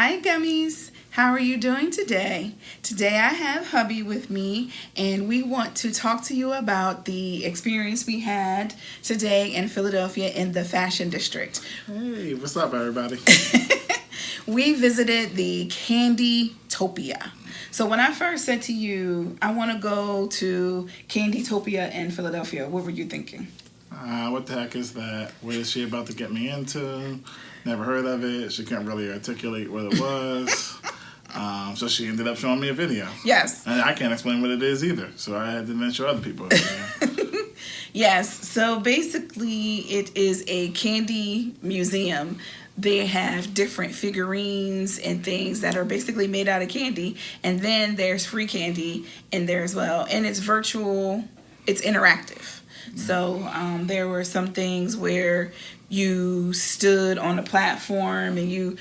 Hi, Gummies. How are you doing today? Today I have hubby with me, and we want to talk to you about the experience we had today in Philadelphia in the fashion district. Hey, what's up, everybody? We visited the Candytopia. So when I first said to you, I want to go to Candytopia in Philadelphia, what were you thinking? What the heck is that? What is she about to get me into? Never heard of it. She couldn't really articulate what it was. So she ended up showing me a video. Yes. And I can't explain what it is either. So I had to then show other people. Yes. So basically, it is a candy museum. They have different figurines and things that are basically made out of candy. And then there's free candy in there as well. And it's virtual. It's interactive. So there were some things where you stood on a platform and you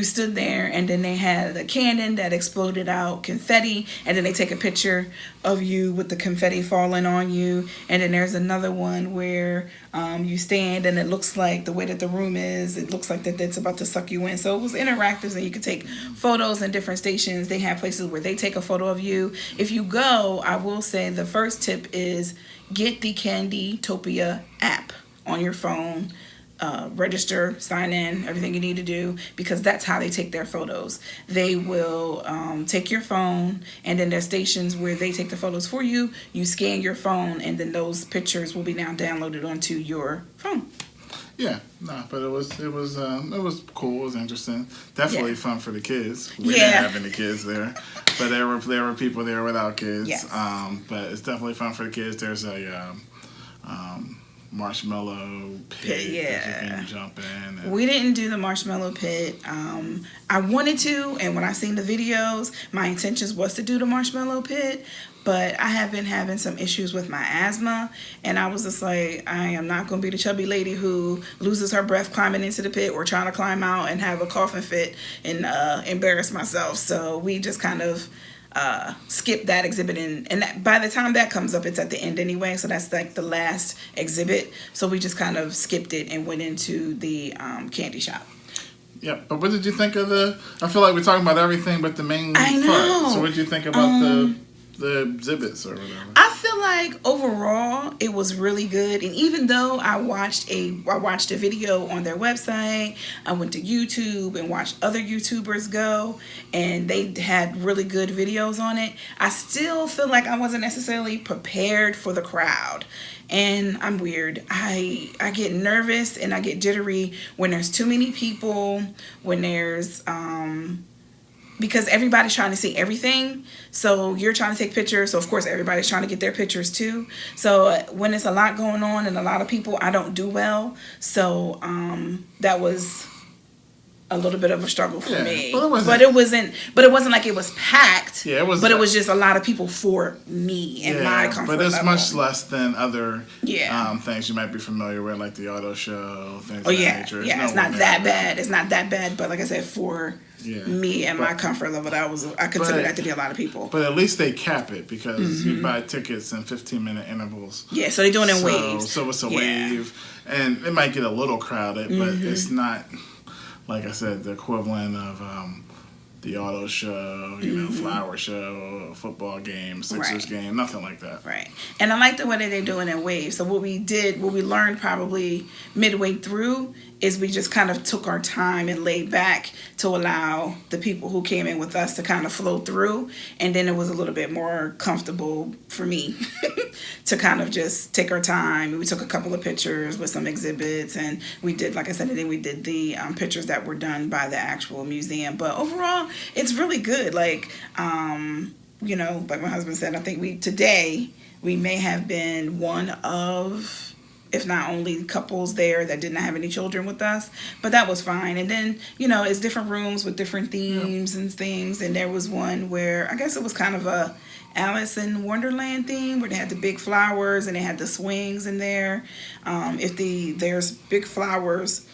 stood there, and then they had a cannon that exploded out confetti, and then they take a picture of you with the confetti falling on you. And then there's another one where you stand, and it looks like the way that the room is, it looks like that it's about to suck you in. So it was interactive, and you could take photos in different stations. They have places where they take a photo of you. If you go, I will say the first tip is get the Candytopia app on your phone. Register, sign in, everything you need to do, because that's how they take their photos. They will take your phone, and then there's stations where they take the photos for you. You scan your phone, and then those pictures will be now downloaded onto your phone. Yeah, but it was cool. It was interesting. Definitely fun for the kids. We didn't have any kids there, but there were people there without kids. Yes. But it's definitely fun for the kids. There's a marshmallow pit that you can jump in. And we didn't do the marshmallow pit. I wanted to, and when I seen the videos, my intentions was to do the marshmallow pit, but I have been having some issues with my asthma, and I was just like, I am not going to be the chubby lady who loses her breath climbing into the pit or trying to climb out and have a coughing fit and embarrass myself. So we just kind of skip that exhibit, and that, by the time that comes up, it's at the end anyway, so that's like the last exhibit. So we just kind of skipped it and went into the candy shop. Yeah, but what did you think of I feel like we're talking about everything but the main I know. part. So what did you think about the exhibits or whatever? I feel like overall it was really good, and even though I watched a video on their website, I went to YouTube and watched other YouTubers go, and they had really good videos on it, I still feel like I wasn't necessarily prepared for the crowd. And I'm weird. I get nervous and I get jittery when there's too many people, when there's because everybody's trying to see everything. So you're trying to take pictures. So, of course, everybody's trying to get their pictures, too. So when there's a lot going on and a lot of people, I don't do well. So that was a little bit of a struggle for me. But it wasn't like it was packed. Yeah, it was. But it was just a lot of people for me and my comfort But it's level. much less than other things you might be familiar with, like the auto show, things of that nature. It's not that bad. It's not that bad. But like I said, for me and my comfort level, I consider that to be a lot of people. But at least they cap it, because you buy tickets in 15-minute intervals. Yeah, so they're doing it in waves. So it's a wave, and it might get a little crowded, but it's not, like I said, the equivalent of the auto show, flower show, football game, Sixers game, nothing like that. Right. And I like the way that they're doing it in waves. So what we learned probably midway through is we just kind of took our time and laid back to allow the people who came in with us to kind of flow through. And then it was a little bit more comfortable for me to kind of just take our time. We took a couple of pictures with some exhibits, and we did, like I said, and then we did the pictures that were done by the actual museum. But overall, it's really good. Like, like my husband said, I think today we may have been one of, if not only, couples there that did not have any children with us, but that was fine. And then, it's different rooms with different themes and things. And there was one where I guess it was kind of a Alice in Wonderland theme, where they had the big flowers and they had the swings in there. There's big flowers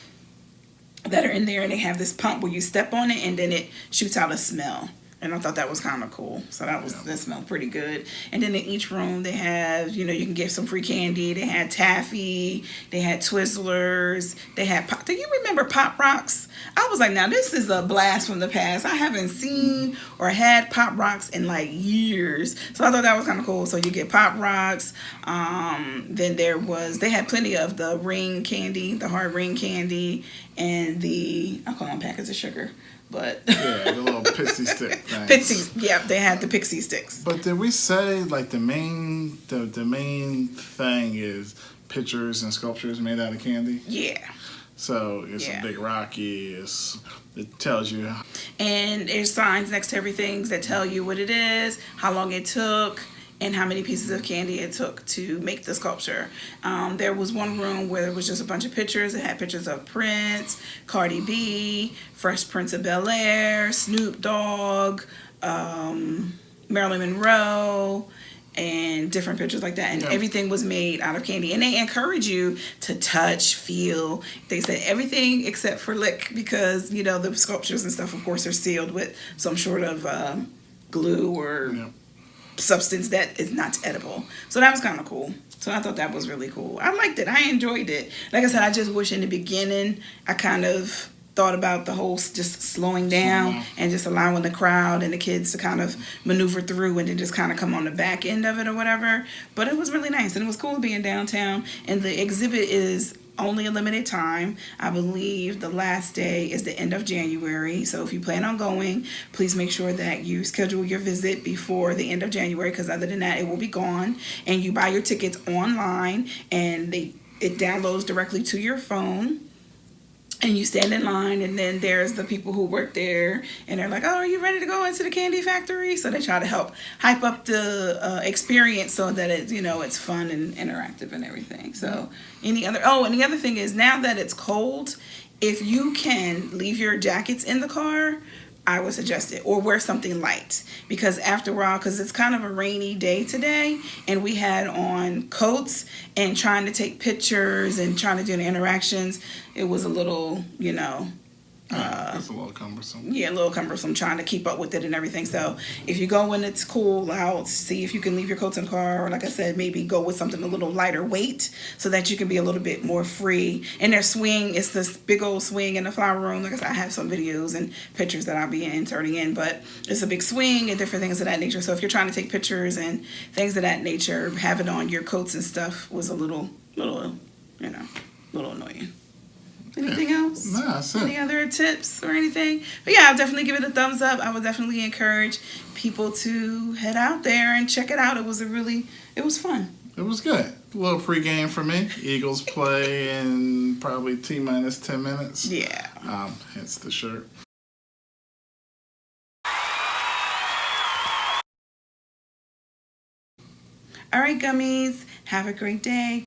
that are in there, and they have this pump where you step on it and then it shoots out a smell. And I thought that was kind of cool. So that smelled pretty good. And then in each room they have, you can get some free candy. They had taffy, they had Twizzlers, they had pop. Do you remember Pop Rocks? I was like, now this is a blast from the past. I haven't seen or had Pop Rocks in like years. So I thought that was kind of cool. So you get Pop Rocks. Then they had plenty of the ring candy, the hard ring candy, and I call them packets of sugar. But yeah, the little pixie stick things. Pixies, yeah, they had the pixie sticks. But did we say like the main thing is pictures and sculptures made out of candy? Yeah. So it's a big Rocky. It tells you. And there's signs next to everything that tell you what it is, how long it took, and how many pieces of candy it took to make the sculpture. There was one room where there was just a bunch of pictures. It had pictures of Prince, Cardi B, Fresh Prince of Bel-Air, Snoop Dogg, Marilyn Monroe, and different pictures like that. And everything was made out of candy. And they encourage you to touch, feel. They said everything except for lick, because, the sculptures and stuff, of course, are sealed with some sort of glue or substance that is not edible. So that was kind of cool. So I thought that was really cool. I liked it. I enjoyed it. Like I said, I just wish in the beginning I kind of thought about the whole just slowing down and just allowing the crowd and the kids to kind of maneuver through and then just kind of come on the back end of it or whatever. But it was really nice, and it was cool being downtown. And the exhibit is only a limited time. I believe the last day is the end of January. So if you plan on going, please make sure that you schedule your visit before the end of January, because other than that, it will be gone. And you buy your tickets online, and it downloads directly to your phone. And you stand in line, and then there's the people who work there, and they're like, oh, are you ready to go into the candy factory? So they try to help hype up the experience so that it's, it's fun and interactive and everything. So and the other thing is, now that it's cold, if you can leave your jackets in the car, I would suggest it, or wear something light, because after a while, because it's kind of a rainy day today, and we had on coats, and trying to take pictures and trying to do the interactions, it was a little, it's a little cumbersome. Yeah, a little cumbersome trying to keep up with it and everything. So if you go when it's cool out, see if you can leave your coats in the car, or like I said, maybe go with something a little lighter weight so that you can be a little bit more free. And their swing is this big old swing in the flower room. Like I said, I have some videos and pictures that I'll be inserting in, but it's a big swing and different things of that nature. So if you're trying to take pictures and things of that nature, having on your coats and stuff was a little annoying. Anything else? No, that's it. Any other tips or anything? But yeah, I'll definitely give it a thumbs up. I would definitely encourage people to head out there and check it out. It was fun. It was good. A little pregame for me. Eagles play in probably T-minus 10 minutes. Yeah. Hence the shirt. All right, Gummies. Have a great day.